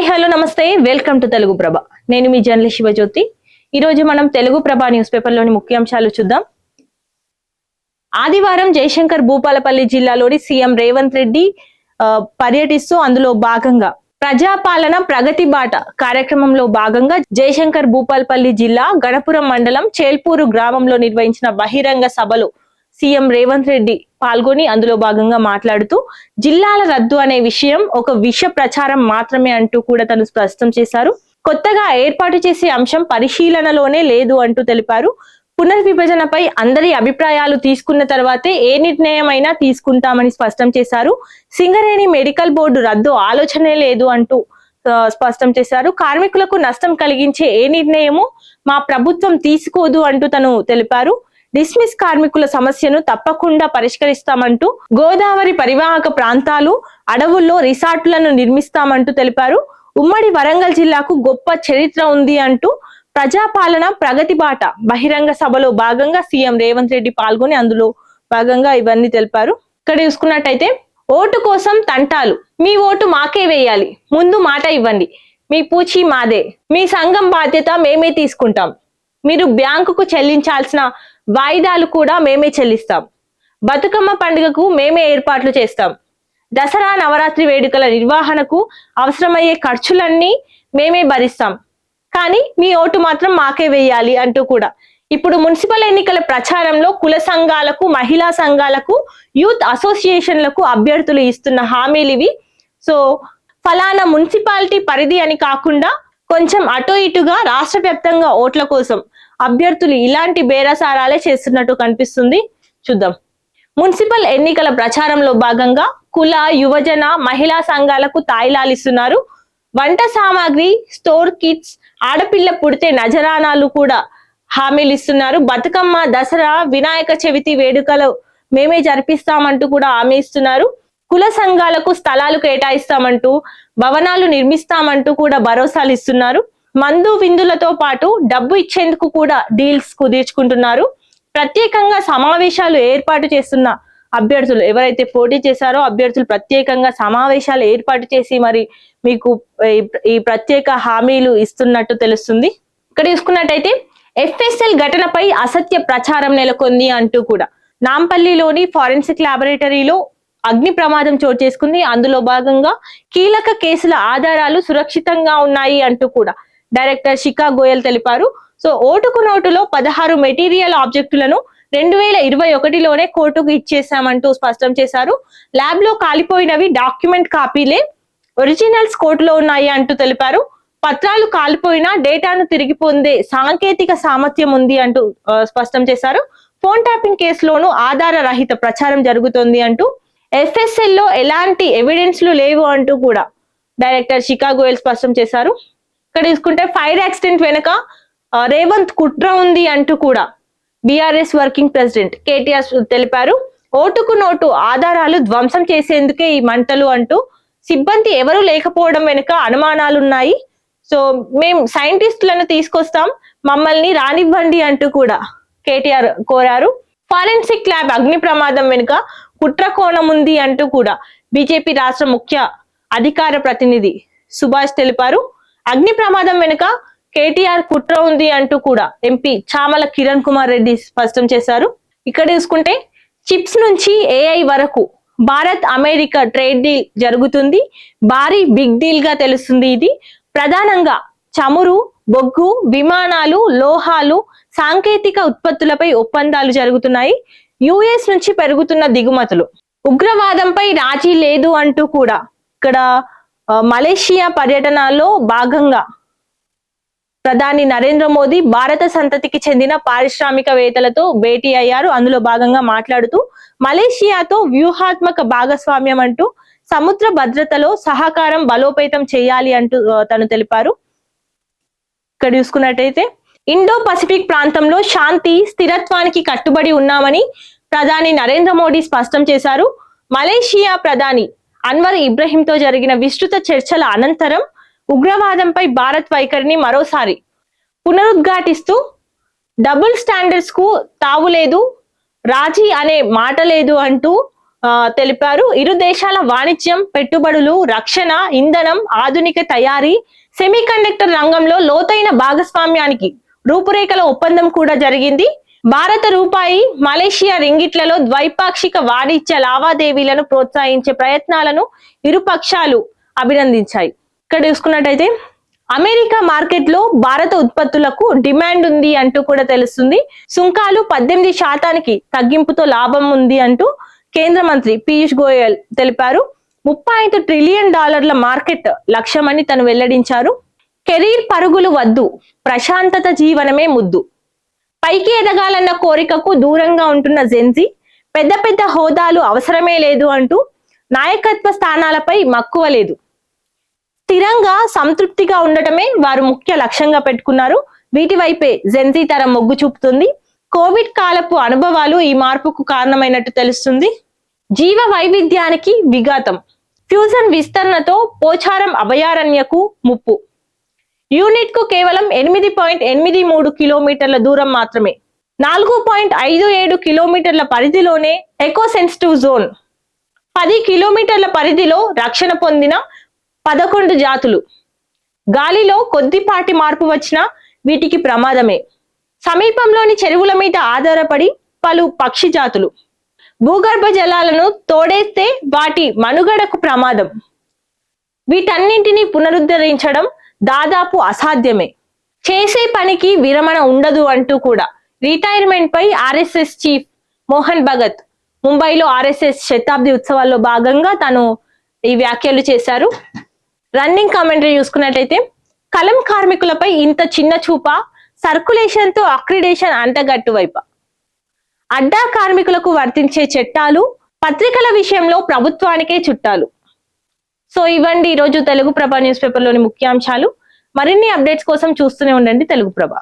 Hello నమస్తే, welcome to Telugu ప్రభ. నేను మీ journalist Shivajyothi. ఈ రోజు మనం తెలుగు ప్రభ న్యూస్ పేపర్ లోని ముఖ్యాంశాలు చూద్దాం. ఆదివారం జయశంకర్ భూపాలపల్లి జిల్లాలోని సీఎం రేవంత్ రెడ్డి పర్యటిస్తూ అందులో భాగంగా ప్రజాపాలన ప్రగతి బాట కార్యక్రమంలో భాగంగా జయశంకర్ భూపాలపల్లి జిల్లా గణపురం మండలం చేల్పూరు గ్రామంలో నిర్వహించిన బహిరంగ సభలో సీఎం రేవంత్ రెడ్డి పాల్గొని అందులో భాగంగా మాట్లాడుతూ జిల్లాల రద్దు అనే విషయం ఒక విష ప్రచారం మాత్రమే అంటూ కూడా తను స్పష్టం చేశారు. కొత్తగా ఏర్పాటు చేసే అంశం పరిశీలనలోనే లేదు అంటూ తెలిపారు. పునర్విభజనపై అందరి అభిప్రాయాలు తీసుకున్న తర్వాతే ఏ నిర్ణయం అయినా తీసుకుంటామని స్పష్టం చేశారు. సింగరేణి మెడికల్ బోర్డు రద్దు ఆలోచనే లేదు అంటూ స్పష్టం చేశారు. కార్మికులకు నష్టం కలిగించే ఏ నిర్ణయము మా ప్రభుత్వం తీసుకోదు అంటూ తను తెలిపారు. డిస్మిస్ కార్మికుల సమస్యను తప్పకుండా పరిష్కరిస్తామంటూ గోదావరి పరివాహక ప్రాంతాలు అడవుల్లో రిసార్టులను నిర్మిస్తామంటూ తెలిపారు. ఉమ్మడి వరంగల్ జిల్లాకు గొప్ప చరిత్ర ఉంది అంటూ ప్రజాపాలన ప్రగతి బాట బహిరంగ సభలో భాగంగా సీఎం రేవంత్ రెడ్డి పాల్గొని అందులో భాగంగా ఇవన్నీ తెలిపారు. ఇక్కడ చూసుకున్నట్టయితే ఓటు కోసం తంటాలు, మీ ఓటు మాకే వేయాలి, ముందు మాట ఇవ్వండి, మీ పూచి మాదే, మీ సంఘం బాధ్యత మేమే తీసుకుంటాం, మీరు బ్యాంకుకు చెల్లించాల్సిన వాయిదాలు కూడా మేమే చెల్లిస్తాం, బతుకమ్మ పండుగకు మేమే ఏర్పాట్లు చేస్తాం, దసరా నవరాత్రి వేడుకల నిర్వహణకు అవసరమయ్యే ఖర్చులన్నీ మేమే భరిస్తాం, కానీ మీ ఓటు మాత్రం మాకే వేయాలి అంటూ కూడా ఇప్పుడు మున్సిపల్ ఎన్నికల ప్రచారంలో కుల సంఘాలకు, మహిళా సంఘాలకు, యూత్ అసోసియేషన్లకు అభ్యర్థులు ఇస్తున్న హామీలు ఇవి. సో ఫలానా మున్సిపాలిటీ పరిధి అని కాకుండా కొంచెం అటు ఇటుగా రాష్ట్ర వ్యాప్తంగా ఓట్ల కోసం అభ్యర్థులు ఇలాంటి బేరసారాలే చేస్తున్నట్టు కనిపిస్తుంది. చూద్దాం. మున్సిపల్ ఎన్నికల ప్రచారంలో భాగంగా కుల, యువజన, మహిళా సంఘాలకు తాయిలాలిస్తున్నారు. వంట సామాగ్రి, స్టోర్ కిట్స్, ఆడపిల్ల పుడితే నజరానాలు కూడా హామీలు ఇస్తున్నారు. బతుకమ్మ, దసరా, వినాయక చవితి వేడుకలు మేమే జరిపిస్తామంటూ కూడా హామీ ఇస్తున్నారు. కుల సంఘాలకు స్థలాలు కేటాయిస్తామంటూ, భవనాలు నిర్మిస్తామంటూ కూడా భరోసాలు ఇస్తున్నారు. మందు విందులతో పాటు డబ్బు ఇచ్చేందుకు కూడా డీల్స్ కుదుర్చుకుంటున్నారు. ప్రత్యేకంగా సమావేశాలు ఏర్పాటు చేస్తున్న అభ్యర్థులు ఎవరైతే పోటీ చేశారో అభ్యర్థులు ప్రత్యేకంగా సమావేశాలు ఏర్పాటు చేసి మరి మీకు ఈ ప్రత్యేక హామీలు ఇస్తున్నట్టు తెలుస్తుంది. ఇక్కడ చూసుకున్నట్టయితే ఎఫ్ఎస్ఎల్ ఘటనపై అసత్య ప్రచారం నెలకొంది అంటూ కూడా నాంపల్లిలోని ఫారెన్సిక్ ల్యాబొరేటరీలో అగ్ని ప్రమాదం చోటు చేసుకుంది. అందులో భాగంగా కీలక కేసుల ఆధారాలు సురక్షితంగా ఉన్నాయి అంటూ కూడా డైరెక్టర్ శిఖా గోయల్ తెలిపారు. సో ఓటుకు నోటులో 16 మెటీరియల్ ఆబ్జెక్టులను 2021లోనే కోర్టుకు ఇచ్చేసామంటూ స్పష్టం చేశారు. ల్యాబ్ లో కాలిపోయినవి డాక్యుమెంట్ కాపీలే, ఒరిజినల్స్ కోర్టులో ఉన్నాయి అంటూ తెలిపారు. పత్రాలు కాలిపోయినా డేటాను తిరిగి పొందే సాంకేతిక సామర్థ్యం ఉంది అంటూ స్పష్టం చేశారు. ఫోన్ ట్యాపింగ్ కేసులోనూ ఆధార రహిత ప్రచారం జరుగుతోంది అంటూ ఎఫ్ఎస్ఎల్ లో ఎలాంటి ఎవిడెన్స్లు లేవు అంటూ కూడా డైరెక్టర్ శిఖా గోయల్ స్పష్టం చేశారు. ఇక్కడ తీసుకుంటే ఫైర్ యాక్సిడెంట్ వెనుక రేవంత్ కుట్ర ఉంది అంటూ కూడా బీఆర్ఎస్ వర్కింగ్ ప్రెసిడెంట్ కేటీఆర్ తెలిపారు. ఓటుకు నోటు ఆధారాలు ధ్వంసం చేసేందుకే ఈ మంటలు అంటూ సిబ్బంది ఎవరు లేకపోవడం వెనుక అనుమానాలున్నాయి. సో మేం సైంటిస్టులను తీసుకొస్తాం, మమ్మల్ని రానివ్వండి అంటూ కూడా కేటీఆర్ కోరారు. ఫారెన్సిక్ ల్యాబ్ అగ్ని ప్రమాదం వెనుక కుట్ర కోణం ఉంది అంటూ కూడా బీజేపీ రాష్ట్ర ముఖ్య అధికార ప్రతినిధి సుభాష్ తెలిపారు. అగ్ని ప్రమాదం వెనుక కేటీఆర్ కుట్ర ఉంది అంటూ కూడా ఎంపీ చామల కిరణ్ కుమార్ రెడ్డి స్పష్టం చేశారు. ఇక్కడ చూసుకుంటే చిప్స్ నుంచి ఏఐ వరకు భారత్ అమెరికా ట్రేడ్ డీల్ జరుగుతుంది. భారీ బిగ్ డీల్ గా తెలుస్తుంది. ఇది ప్రధానంగా చమురు, బొగ్గు, విమానాలు, లోహాలు, సాంకేతిక ఉత్పత్తులపై ఒప్పందాలు జరుగుతున్నాయి. యుఎస్ నుంచి పెరుగుతున్న దిగుమతులు, ఉగ్రవాదంపై రాజీ లేదు అంటూ కూడా ఇక్కడ మలేషియా పర్యటనలో భాగంగా ప్రధాని నరేంద్ర మోదీ భారత సంతతికి చెందిన పారిశ్రామికవేత్తలతో భేటీ అయ్యారు. అందులో భాగంగా మాట్లాడుతూ మలేషియాతో వ్యూహాత్మక భాగస్వామ్యం అంటూ సముద్ర భద్రతలో సహకారం బలోపేతం చేయాలి అంటూ తను తెలిపారు. ఇక్కడ చూసుకున్నట్టయితే ఇండో పసిఫిక్ ప్రాంతంలో శాంతి, స్థిరత్వానికి కట్టుబడి ఉన్నామని ప్రధాని నరేంద్ర మోడీ స్పష్టం చేశారు. మలేషియా ప్రధాని అన్వర్ ఇబ్రహీంతో జరిగిన విస్తృత చర్చల అనంతరం ఉగ్రవాదంపై భారత్ వైఖరిని మరోసారి పునరుద్ఘాటిస్తూ డబుల్ స్టాండర్డ్స్ కు తావులేదు, రాజీ అనే మాట లేదు అంటూ తెలిపారు. ఇరు దేశాల వాణిజ్యం, పెట్టుబడులు, రక్షణ, ఇంధనం, ఆధునిక తయారీ, సెమీకండక్టర్ రంగంలో లోతైన భాగస్వామ్యానికి రూపురేఖల ఒప్పందం కూడా జరిగింది. భారత రూపాయి, మలేషియా రింగిట్లలో ద్వైపాక్షిక వాణిజ్య లావాదేవీలను ప్రోత్సహించే ప్రయత్నాలను ఇరు పక్షాలు అభినందించాయి. ఇక్కడ చూసుకున్నట్టయితే అమెరికా మార్కెట్ లో భారత ఉత్పత్తులకు డిమాండ్ ఉంది అంటూ కూడా తెలుస్తుంది. సుంకాలు 18% తగ్గింపుతో లాభం ఉంది అంటూ కేంద్ర మంత్రి పీయూష్ గోయల్ తెలిపారు. $35 ట్రిలియన్ మార్కెట్ లక్ష్యమని తను వెల్లడించారు. కెరీర్ పరుగులు వద్దు, ప్రశాంతత జీవనమే ముద్దు. పైకి ఎదగాలన్న కోరికకు దూరంగా ఉంటున్న జెన్జీ పెద్ద పెద్ద హోదాలు అవసరమే లేదు అంటూ నాయకత్వ స్థానాలపై మక్కువ లేదు, స్థిరంగా సంతృప్తిగా ఉండటమే వారు ముఖ్య లక్ష్యంగా పెట్టుకున్నారు. వీటి వైపే జెన్జీ తరం మొగ్గు చూపుతుంది. కోవిడ్ కాలపు అనుభవాలు ఈ మార్పుకు కారణమైనట్టు తెలుస్తుంది. జీవ వైవిధ్యానికి విఘాతం, ఫ్యూజన్ విస్తరణతో పోచారం అభయారణ్యకు ముప్పు. యూనిట్ కు కేవలం 8.83 కిలోమీటర్ల దూరం మాత్రమే. 4.57 కిలోమీటర్ల పరిధిలోనే ఎకో సెన్సిటివ్ జోన్. 10 కిలోమీటర్ల పరిధిలో రక్షణ పొందిన 11 జాతులు. గాలిలో కొద్దిపాటి మార్పు వచ్చినా వీటికి ప్రమాదమే. సమీపంలోని చెరువుల మీద ఆధారపడి పలు పక్షి జాతులు. భూగర్భ జలాలను తోడేస్తే వాటి మనుగడకు ప్రమాదం. వీటన్నింటినీ పునరుద్ధరించడం దాదాపు అసాధ్యమే. చేసే పనికి విరమణ ఉండదు అంటూ కూడా రిటైర్మెంట్ పై ఆర్ఎస్ఎస్ చీఫ్ మోహన్ భగత్ ముంబైలో ఆర్ఎస్ఎస్ శతాబ్ది ఉత్సవాల్లో భాగంగా తను ఈ వ్యాఖ్యలు చేశారు. రన్నింగ్ కామెంటరీ చూసుకున్నట్లయితే కలం కార్మికులపై ఇంత చిన్న చూప, సర్కులేషన్ తో అక్రిడేషన్ అంటగట్టు వైపు. అడ్డా కార్మికులకు వర్తించే చట్టాలు పత్రికల విషయంలో ప్రభుత్వానికే చుట్టాలు. సో ఇవ్వండి ఈరోజు తెలుగు ప్రభ న్యూస్ పేపర్ లోని ముఖ్యాంశాలు. మరిన్ని అప్డేట్స్ కోసం చూస్తూనే ఉండండి తెలుగు ప్రభ.